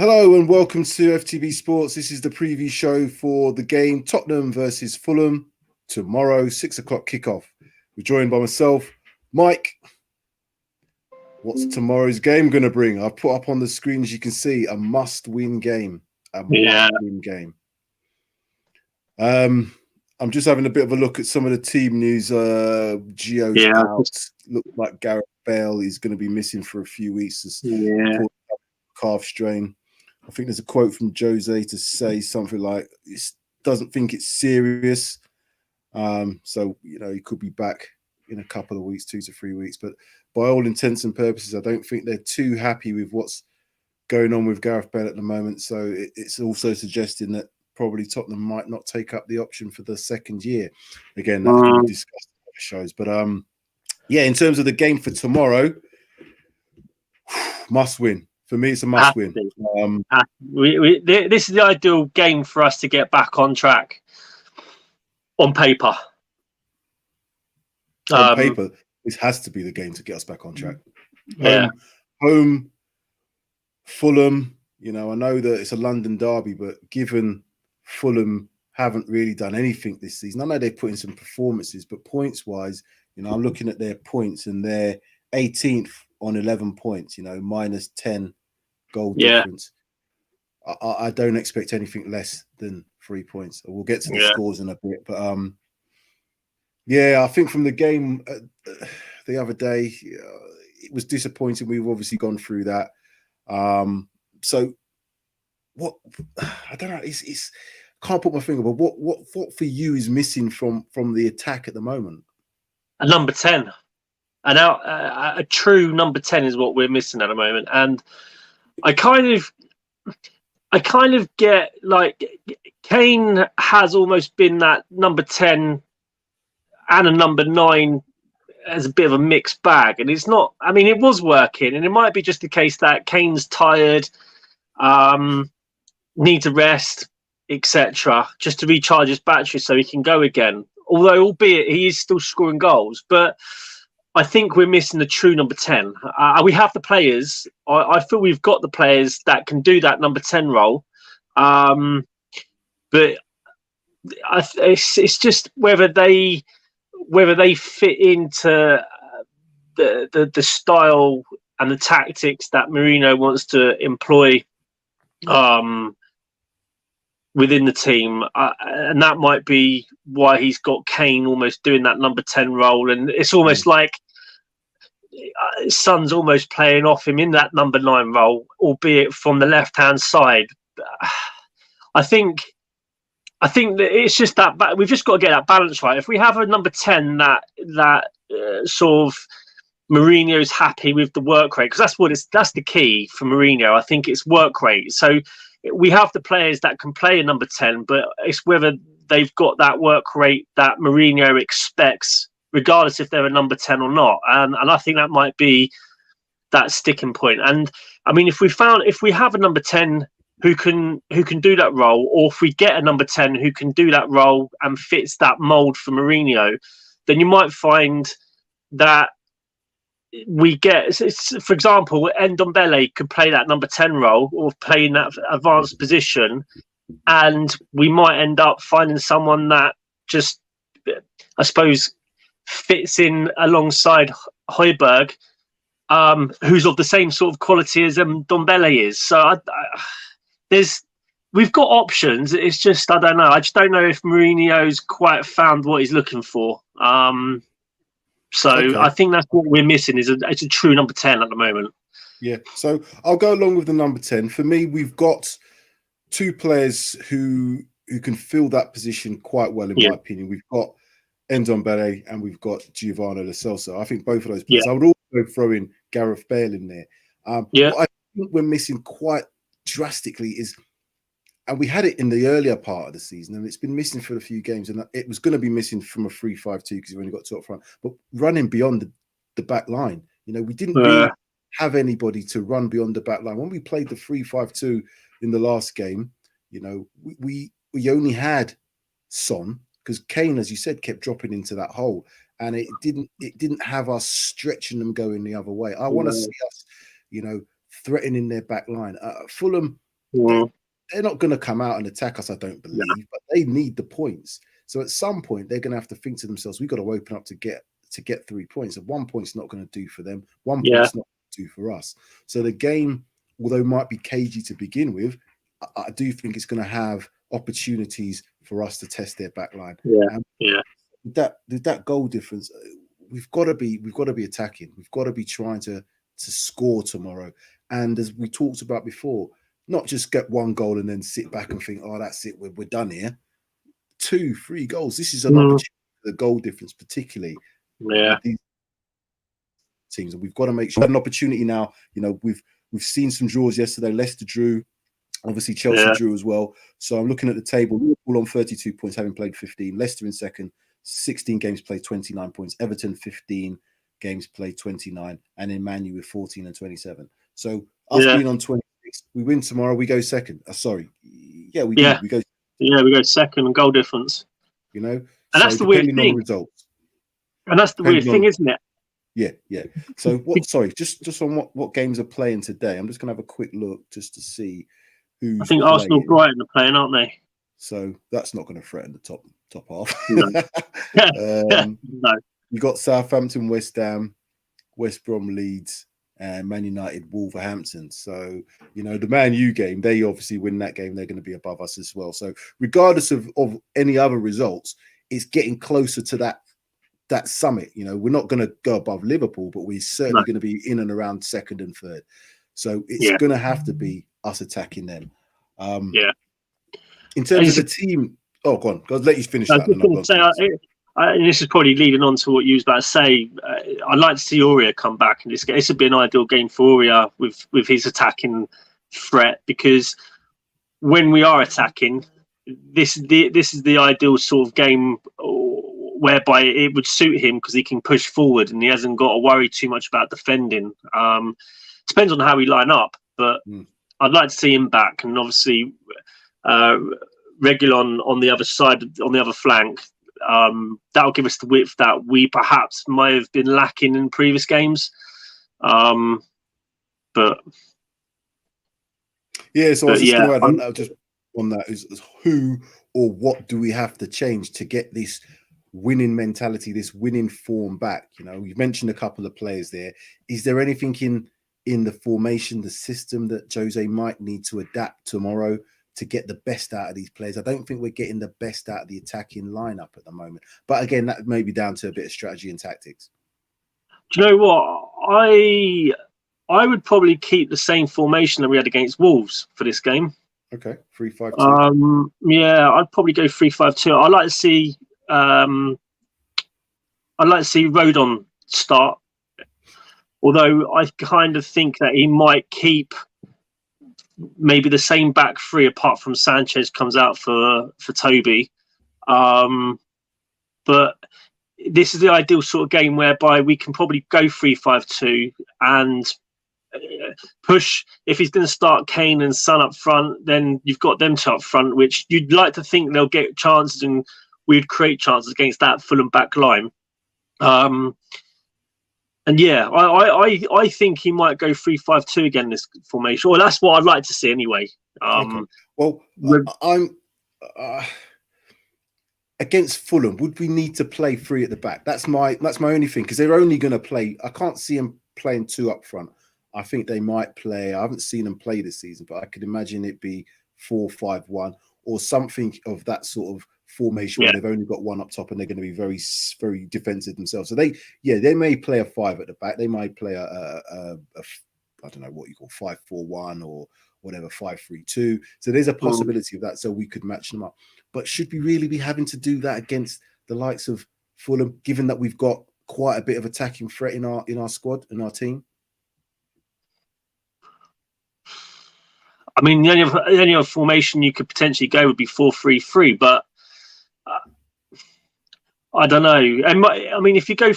Hello and welcome to Ftbsports. This is the preview show for the game Tottenham versus Fulham tomorrow, 6 o'clock kickoff. We're joined by myself, Mike. What's tomorrow's game going to bring? I've put up on the screen, as you can see, a must-win game. Must-win game. I'm just having a bit of a look at some of the team news. Gio's out. Looks like Gareth Bale is going to be missing for a few weeks. Calf strain. I think there's a quote from Jose to say something like, "He doesn't think it's serious." So, he could be back in a couple of weeks, 2 to 3 weeks. But by all intents and purposes, I don't think they're too happy with what's going on with Gareth Bale at the moment. So it's also suggesting that probably Tottenham might not take up the option for the second year. Again, that's been discussed in other shows. But in terms of the game for tomorrow, must win. For me, it's a must win. This is the ideal game for us to get back on track. On paper. On paper, this has to be the game to get us back on track. Home, Fulham. I know that it's a London derby, but given Fulham haven't really done anything this season, I know they've put in some performances, but points-wise, I'm looking at their points and they're 18th on 11 points. Minus 10 goal difference. I don't expect anything less than 3 points. We'll get to the scores in a bit, but I think from the game the other day, it was disappointing. We've obviously gone through that. So what I don't know. It's can't put my finger, but what for you is missing from the attack at the moment? A number 10, and now a true number 10 is what we're missing at the moment, and I kind of get like Kane has almost been that number 10 and a number 9 as a bit of a mixed bag. And it's not, it was working, and it might be just the case that Kane's tired, needs a rest, etc., just to recharge his battery so he can go again. Although, albeit he is still scoring goals, but I think we're missing the true number 10. We have the players. I feel we've got the players that can do that number 10 role. But it's just whether they fit into the style and the tactics that Mourinho wants to employ within the team, and that might be why he's got Kane almost doing that number 10 role, and it's almost like Son's almost playing off him in that number 9 role, albeit from the left-hand side. I think that it's just that we've just got to get that balance right. If we have a number 10 that sort of Mourinho's happy with the work rate, because that's the key for Mourinho. I think it's work rate. So we have the players that can play a number 10, but it's whether they've got that work rate that Mourinho expects, regardless if they're a number 10 or not. And I think that might be that sticking point. And if we have a number 10 who can do that role, or if we get a number 10 who can do that role and fits that mold for Mourinho, then you might find that we get, for example, Ndombele could play that number 10 role or play in that advanced position, and we might end up finding someone that just, I suppose, fits in alongside Højbjerg, who's of the same sort of quality as Ndombele is. So we've got options. It's just, I don't know. I just don't know if Mourinho's quite found what he's looking for. Okay. I think that's what we're missing is it's a true number 10 at the moment. Yeah, so I'll go along with the number 10. For me, we've got two players who can fill that position quite well, in my opinion. We've got Ndombele and we've got Giovanni Lo Celso. I think both of those players. I would also throw in Gareth Bale in there. What I think we're missing quite drastically is, and we had it in the earlier part of the season, and it's been missing for a few games, and it was going to be missing from a 3-5-2 because we've only got two up front, but running beyond the back line. We didn't really have anybody to run beyond the back line. When we played the 3-5-2 in the last game, we only had Son, because Kane, as you said, kept dropping into that hole, and it didn't have us stretching them going the other way. I want to see us, threatening their back line. Fulham, they're not going to come out and attack us, I don't believe, but they need the points. So at some point, they're going to have to think to themselves, we've got to open up to get 3 points. And 1 point's not going to do for them. 1 point's not going to do for us. So the game, although it might be cagey to begin with, I do think it's going to have opportunities for us to test their back line. With that goal difference, we've got to be attacking. We've got to be trying to score tomorrow. And as we talked about before, not just get 1 goal and then sit back and think, oh, that's it, we're done here. 2, 3 goals. This is an opportunity for the goal difference, particularly. These teams, and we've got to make sure an opportunity now. You know, we've seen some draws yesterday. Leicester drew, obviously Chelsea drew as well. So I'm looking at the table. Liverpool on 32 points, having played 15. Leicester in second, 16 games played, 29 points. Everton 15 games played, 29, and then Man U with 14 and 27. So us being on 26, we win tomorrow, we go second. We do. We go second and goal difference. You know, and that's the weird thing. Results. And that's the weird thing, isn't it? Yeah. So just on what games are playing today, I'm just gonna have a quick look just to see who's. I think playing. Arsenal, Brighton are playing, aren't they? So that's not going to threaten the top half. No. No. You got Southampton, West Ham, West Brom, Leeds, and Man United, Wolverhampton. So, you know, the Man U game, they obviously win that game, they're going to be above us as well. So regardless of any other results, it's getting closer to that summit. You know, we're not going to go above Liverpool, but we're certainly going to be in and around second and third. So it's going to have to be us attacking them. In terms of the team, go on. I'll let you finish that. And this is probably leading on to what you was about to say. I'd like to see Aurier come back in this game. This would be an ideal game for Aurier with his attacking threat, because when we are attacking, this is the ideal sort of game whereby it would suit him because he can push forward and he hasn't got to worry too much about defending. Depends on how we line up, but I'd like to see him back, and obviously Reguilon on the other side, on the other flank. That'll give us the width that we perhaps might have been lacking in previous games. But yeah, so I was just going to add on that, just on that is who or what do we have to change to get this winning mentality, this winning form back? You know, you mentioned a couple of players there. Is there anything in the formation, the system that Jose might need to adapt tomorrow to get the best out of these players? I don't think we're getting the best out of the attacking lineup at the moment. But again, that may be down to a bit of strategy and tactics. Do you know what? I would probably keep the same formation that we had against Wolves for this game. Okay, 3-5-2. Yeah, I'd probably go 3-5-2. I'd like to see Rodon start. Although I kind of think that he might keep maybe the same back three, apart from Sanchez comes out for Toby. But this is the ideal sort of game whereby we can probably go 3-5-2 and push. If he's going to start Kane and Son up front, then you've got them two up front, which you'd like to think they'll get chances, and we'd create chances against that Fulham back line. And yeah, I think he might go 3-5-2 again this formation. Well, that's what I'd like to see anyway. Okay. Well, I'm against Fulham. Would we need to play 3 at the back? That's my only thing, because they're only going to play. I can't see them playing 2 up front. I think they might play. I haven't seen them play this season, but I could imagine it be 4-5-1 or something of that sort of formation where they've only got 1 up top and they're going to be very, very defensive themselves. So they may play a 5 at the back. They might play a I don't know what you call 5-4-1 or whatever, 5-3-2. So there's a possibility of that. So we could match them up. But should we really be having to do that against the likes of Fulham, given that we've got quite a bit of attacking threat in our squad, in our team? I mean, the only other formation you could potentially go would be 4-3-3, but I don't know. I mean, if you go,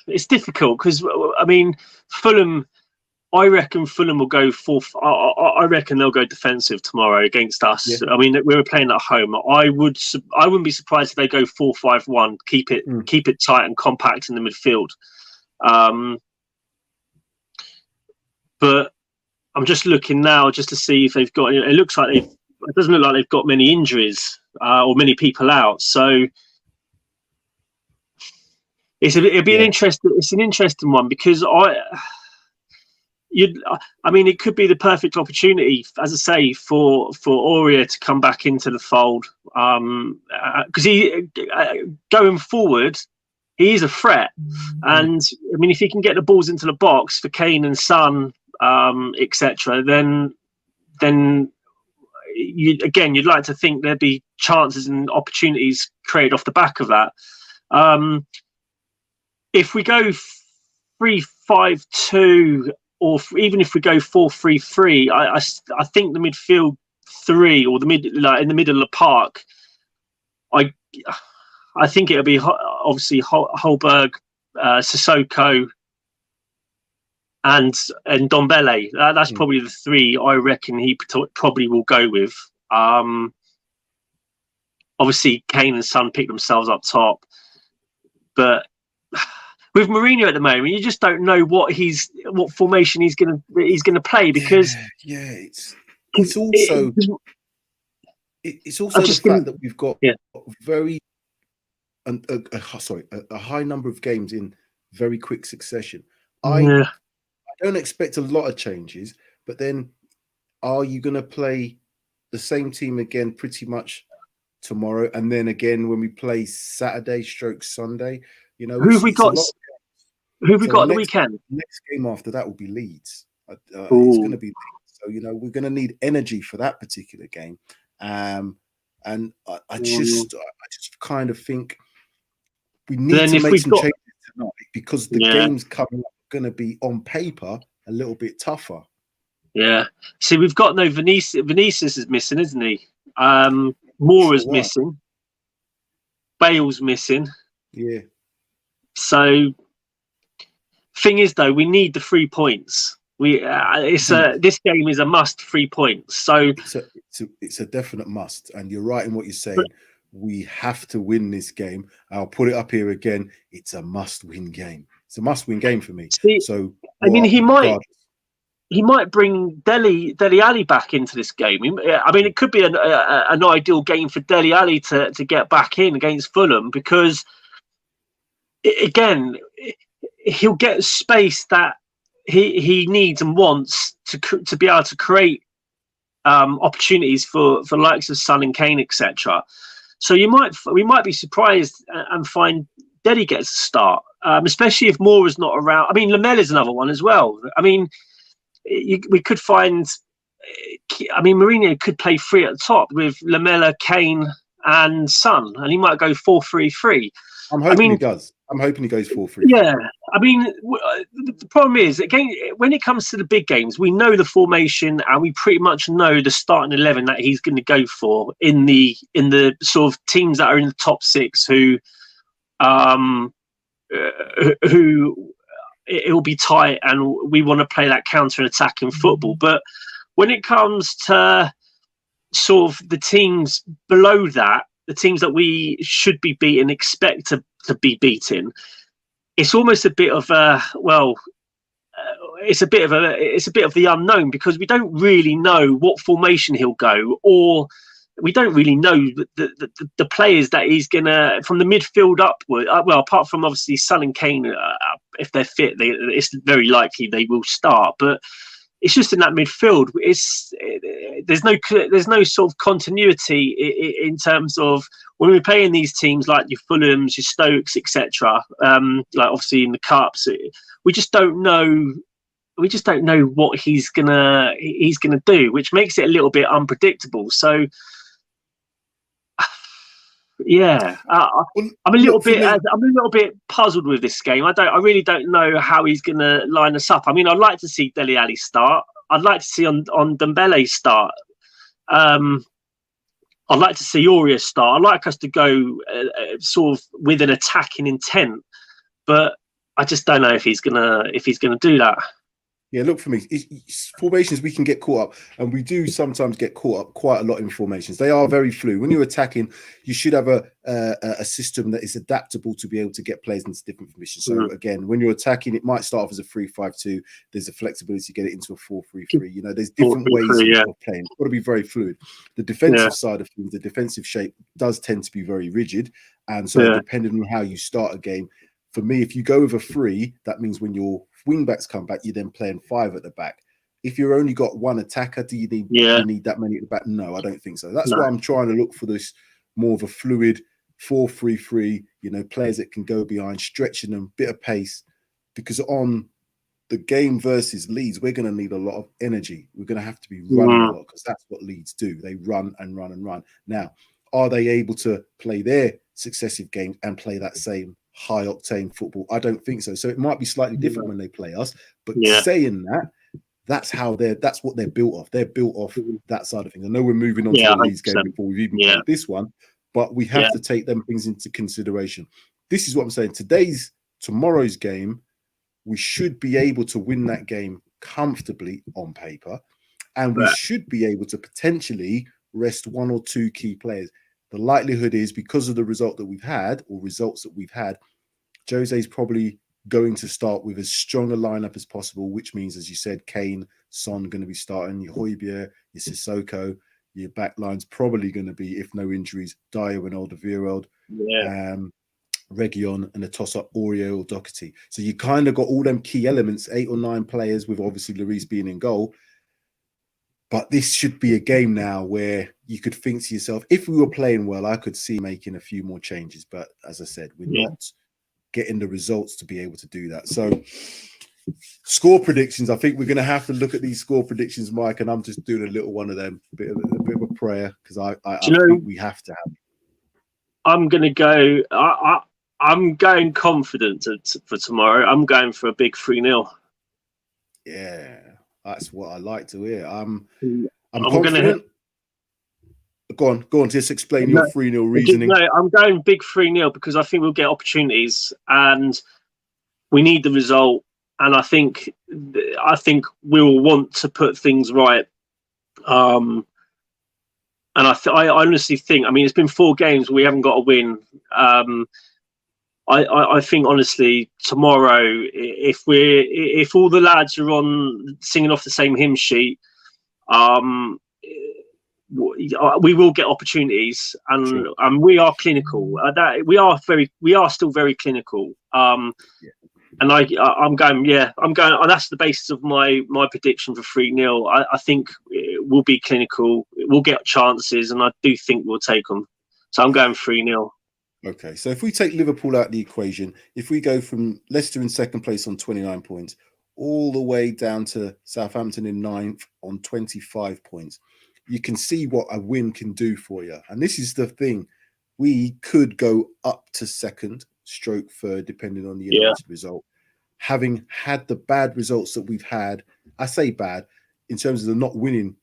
it's difficult because I mean, Fulham. I reckon Fulham will go I reckon they'll go defensive tomorrow against us. Yeah. I mean, we were playing at home. I wouldn't be surprised if they go 4-5-1. Keep it tight and compact in the midfield. But I'm just looking now just to see if they've got. It looks like it doesn't look like they've got many injuries or many people out. So it'll be an interesting one because I mean, it could be the perfect opportunity, as I say, for Aurier to come back into the fold because he going forward. He is a threat, and I mean, if he can get the balls into the box for Kane and Son, etc., then you'd like to think there'd be chances and opportunities created off the back of that. If we go 3-5-2, or even if we go 4-3-3, I think the midfield three or the in the middle of the park, I think it'll be obviously Holberg, Sissoko, and Ndombele. That's probably the three I reckon he probably will go with. Obviously, Kane and Son pick themselves up top, but with Mourinho at the moment, you just don't know what formation he's gonna play because it's also the fact that we've got a high number of games in very quick succession. I don't expect a lot of changes, but then are you going to play the same team again pretty much tomorrow, and then again when we play Saturday/Sunday? You know, who have we got? Who have we got at the weekend? Next game after that will be Leeds. It's going to be Leeds. So, you know, we're going to need energy for that particular game. And I just kind of think we need to make some changes tonight because the games coming up are going to be on paper a little bit tougher. Yeah. See, we've got no Vinicius is missing, isn't he? Moura's missing. Bale's missing. Yeah. So, thing is, though, we need the 3 points. This game is a must 3 points. So it's a definite must, and you're right in what you're saying. We have to win this game. I'll put it up here again. It's a must-win game. It's a must-win game for me. So I mean, he might bring Dele Alli back into this game. I mean, it could be an ideal game for Dele Alli to get back in against Fulham because, again, he'll get space that he needs and wants to be able to create opportunities for the likes of Son and Kane, etc. So we might be surprised and find Dele gets a start, especially if Moura's not around. I mean, Lamella's another one as well. I mean, we could find. I mean, Mourinho could play three at the top with Lamella, Kane, and Son, and he might go 4-3-3. I'm hoping he does. I'm hoping he goes 4-3. Yeah, I mean, the problem is, again, when it comes to the big games, we know the formation and we pretty much know the starting 11 that he's going to go for in the sort of teams that are in the top six who it will be tight and we want to play that counter-attacking football. But when it comes to sort of the teams below that, the teams that we should be beating, expect to be beaten, it's almost a bit of it's a bit of the unknown because we don't really know what formation he'll go, or we don't really know the players that he's gonna from the midfield upward. Well, apart from obviously Son and Kane, if they're fit, it's very likely they will start. But it's just in that midfield. There's no sort of continuity in terms of when we're playing these teams like your Fulhams, your Stokes, etc. Like obviously in the cups, we just don't know. We just don't know what he's gonna do, which makes it a little bit unpredictable. So, yeah, I'm a little bit puzzled with this game. I really don't know how he's gonna line us up. I mean, I'd like to see Dele Alli start. I'd like to see on Ndombele start. I'd like to see Aurier start. I'd like us to go sort of with an attacking intent, but I just don't know if he's gonna do that. Yeah, look for me. Formations, we can get caught up, and we do sometimes get caught up quite a lot in formations. They are very fluid. When you're attacking, you should have a system that is adaptable to be able to get players into different formations. So again, when you're attacking, it might start off as a 3-5-2. There's a flexibility to get it into a 4-3-3. You know, there's different ways of playing. It's got to be very fluid. The defensive side of things, the defensive shape does tend to be very rigid, and so depending on how you start a game, for me, if you go with a 3, that means when your wing backs come back, you're then playing 5 at the back. If you've only got one attacker, do you need that many at the back? No, I don't think so. That's why I'm trying to look for this more of a fluid 4-3-3, you know, players that can go behind, stretching them, bit of pace, because on the game versus Leeds, we're going to need a lot of energy. We're going to have to be running a lot, because that's what Leeds do. They run and run and run. Now, are they able to play their successive games and play that same high octane football? I don't think so. So it might be slightly different when they play us. But saying that, that's what they're built off. They're built off that side of things. I know we're moving on to the Leeds game before we've even played this one, but we have to take them things into consideration. This is what I'm saying. Tomorrow's game, we should be able to win that game comfortably on paper, and we should be able to potentially rest 1 or 2 key players. The likelihood is, because of the result that we've had, or results that we've had, Jose's probably going to start with as strong a lineup as possible, which means, as you said, Kane, Son going to be starting, your Højbjerg, your Sissoko, your back line's probably going to be, if no injuries, Dyer and Alderweireld, Reguilon, and a toss-up Aurier or Doherty. So you kind of got all them key elements, 8 or 9 players, with obviously Lloris being in goal. But this should be a game now where you could think to yourself, if we were playing well, I could see making a few more changes. But as I said, we're not getting the results to be able to do that. So score predictions, I think we're going to have to look at these score predictions, Mike, and I'm just doing a little one of them, a bit of a prayer, because I think we have to have. I'm going to go, I'm going confident for tomorrow. I'm going for a big 3-0. Yeah. That's what I like to hear. I'm confident. Go on. Just explain your 3-0 reasoning. No, I'm going big 3-0 because I think we'll get opportunities, and we need the result. And I think we'll want to put things right. And I honestly think, I mean, it's been 4 games, we haven't got a win. I think honestly, tomorrow, if all the lads are on singing off the same hymn sheet, we will get opportunities, and we are clinical. We are still very clinical. And I'm going. That's the basis of my prediction for 3-0. I think we'll be clinical. We'll get chances, and I do think we'll take them. So I'm going 3-0. Okay, so if we take Liverpool out of the equation, if we go from Leicester in second place on 29 points, all the way down to Southampton in 9th on 25 points, you can see what a win can do for you. And this is the thing. We could go up to second, stroke third, depending on the United result. Having had the bad results that we've had, I say bad, in terms of the not winning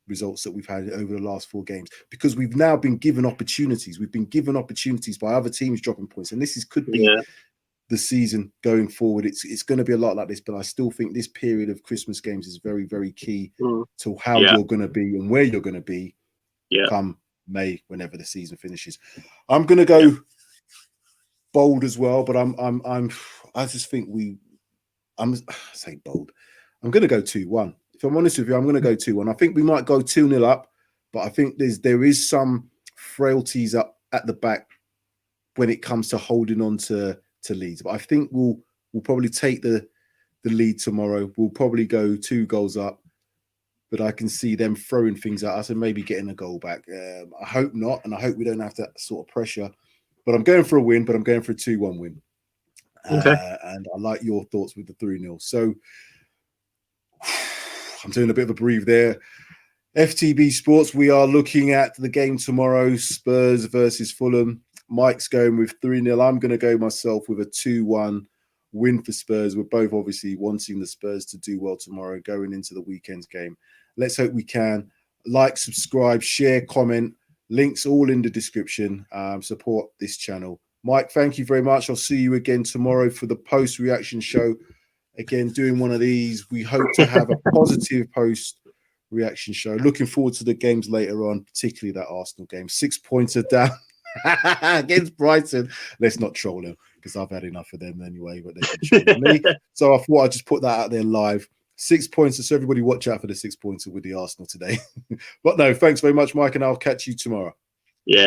results that we've had over the last 4 games, because we've now been given opportunities. We've been given opportunities by other teams dropping points, and this could be the season going forward. It's going to be a lot like this, but I still think this period of Christmas games is very, very key to how you're going to be and where you're going to be come May, whenever the season finishes. I'm going to go bold as well, but I just think I say bold. I'm going to go 2-1. If I'm honest with you, I'm going to go 2-1. I think we might go 2-0 up, but I think there is some frailties up at the back when it comes to holding on to Leeds. But I think we'll probably take the lead tomorrow. We'll probably go 2 goals up, but I can see them throwing things at us and maybe getting a goal back. I hope not, and I hope we don't have that sort of pressure. But I'm going for a win, but I'm going for a 2-1 win. Okay. And I like your thoughts with the 3-0. So I'm doing a bit of a breathe there. Ftbsports, we are looking at the game tomorrow, Spurs versus Fulham. Mike's going with 3-0. I'm going to go myself with a 2-1 win for Spurs. We're both obviously wanting the Spurs to do well tomorrow going into the weekend's game. Let's hope we can. Like, subscribe, share, comment. Links all in the description. Support this channel. Mike, thank you very much. I'll see you again tomorrow for the post-reaction show again doing one of these. We hope to have a positive post reaction show. Looking forward to the games later on, particularly that Arsenal game. 6-pointer down against Brighton. Let's not troll them because I've had enough of them anyway, but they've been trolling me. So I thought I'd just put that out there live. 6 points, so everybody watch out for the 6-pointer with the Arsenal today. But no, thanks very much, Mike, and I'll catch you tomorrow.